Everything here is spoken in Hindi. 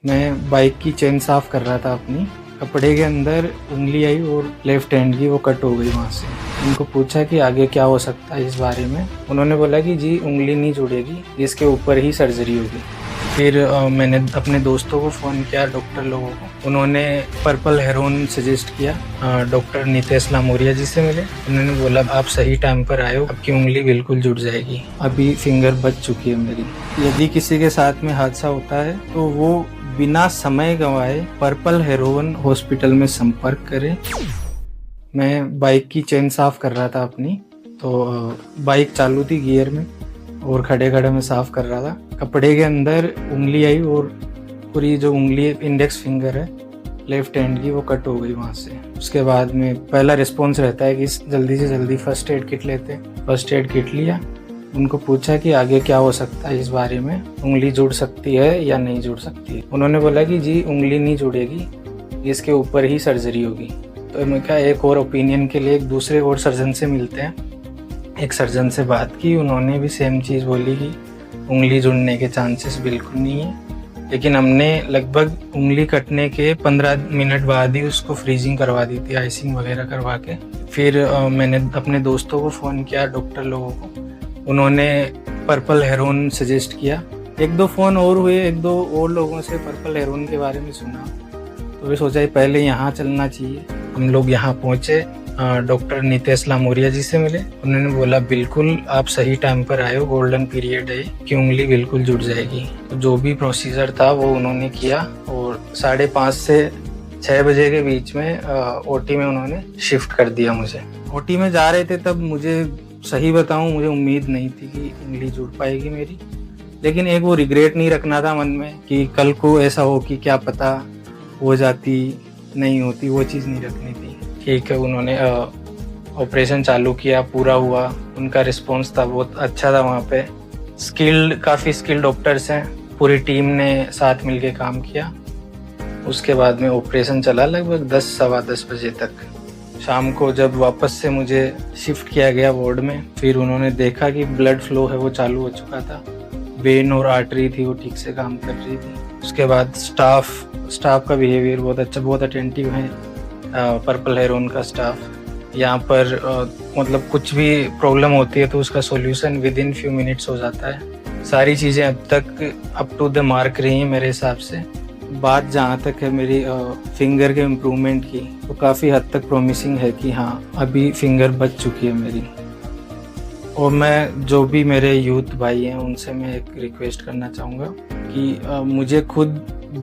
मैं बाइक की चेन साफ कर रहा था अपनी, कपड़े के अंदर उंगली आई और लेफ्ट हैंड की वो कट हो गई वहाँ से। उनको पूछा कि आगे क्या हो सकता है इस बारे में। उन्होंने बोला कि जी उंगली नहीं जुड़ेगी, इसके ऊपर ही सर्जरी होगी। फिर मैंने अपने दोस्तों को फ़ोन किया, डॉक्टर लोगों को। उन्होंने पर्पल हेरोन सजेस्ट किया। डॉक्टर नितेश लामोरिया जी से मिले। उन्होंने बोला आप सही टाइम पर आए हो, आपकी उंगली बिल्कुल जुड़ जाएगी। अभी फिंगर बच चुकी है मेरी। यदि किसी के साथ में हादसा होता है तो वो बिना समय गंवाए पर्पल हेरोन हॉस्पिटल में संपर्क करें। मैं बाइक की चेन साफ कर रहा था अपनी, तो बाइक चालू थी गियर में और खड़े खड़े मैं साफ कर रहा था। कपड़े के अंदर उंगली आई और पूरी जो उंगली इंडेक्स फिंगर है लेफ्ट हैंड की वो कट हो गई वहाँ से। उसके बाद में पहला रिस्पॉन्स रहता है कि जल्दी से जल्दी फर्स्ट एड किट लेते। फर्स्ट एड किट लिया, उनको पूछा कि आगे क्या हो सकता है इस बारे में, उंगली जुड़ सकती है या नहीं जुड़ सकती है। उन्होंने बोला कि जी उंगली नहीं जुड़ेगी, इसके ऊपर ही सर्जरी होगी। तो मैं क्या एक और ओपिनियन के लिए एक दूसरे और सर्जन से मिलते हैं। एक सर्जन से बात की, उन्होंने भी सेम चीज़ बोली कि उंगली जुड़ने के चांसेस बिल्कुल नहीं है। लेकिन हमने लगभग उंगली कटने के 15 मिनट बाद ही उसको फ्रीजिंग करवा दी थी, आइसिंग वगैरह करवा के। फिर मैंने अपने दोस्तों को फ़ोन किया, डॉक्टर लोगों को। उन्होंने पर्पल हेरोन सजेस्ट किया। एक दो फ़ोन और हुए, एक दो और लोगों से पर्पल हेरोन के बारे में सुना, तो वे सोचा पहले यहाँ चलना चाहिए। हम लोग यहाँ पहुँचे, डॉक्टर नितेश लामोरिया जी से मिले। उन्होंने बोला बिल्कुल आप सही टाइम पर आए हो, गोल्डन पीरियड है कि उंगली बिल्कुल जुड़ जाएगी। तो जो भी प्रोसीजर था वो उन्होंने किया और 5:30 से 6 बजे के बीच में ओटी में उन्होंने शिफ्ट कर दिया मुझे। ओटी में जा रहे थे तब मुझे सही बताऊं, मुझे उम्मीद नहीं थी कि उंगली जुड़ पाएगी मेरी। लेकिन एक वो रिग्रेट नहीं रखना था मन में कि कल को ऐसा हो कि क्या पता हो जाती, नहीं होती, वो चीज़ नहीं रखनी थी। ठीक है, उन्होंने ऑपरेशन चालू किया, पूरा हुआ। उनका रिस्पॉन्स था बहुत अच्छा था। वहाँ पे काफ़ी स्किल्ड डॉक्टर्स हैं, पूरी टीम ने साथ मिलके काम किया। उसके बाद में ऑपरेशन चला लगभग 10 सवा 10 बजे तक। शाम को जब वापस से मुझे शिफ्ट किया गया वार्ड में, फिर उन्होंने देखा कि ब्लड फ्लो है वो चालू हो चुका था, वेन और आर्टरी थी वो ठीक से काम कर रही थी। उसके बाद स्टाफ का बिहेवियर बहुत अच्छा, बहुत अटेंटिव है पर्पल हेरोन का स्टाफ। यहाँ पर मतलब कुछ भी प्रॉब्लम होती है तो उसका solution with in few minutes हो जाता है। सारी चीज़ें अब तक अप टू द मार्क रही हैं मेरे हिसाब से। बात जहाँ तक है मेरी फिंगर के इम्प्रूवमेंट की, तो काफ़ी हद तक प्रॉमिसिंग है कि हाँ अभी फिंगर बच चुकी है मेरी। और मैं जो भी मेरे यूथ भाई हैं उनसे मैं एक रिक्वेस्ट करना चाहूँगा कि मुझे खुद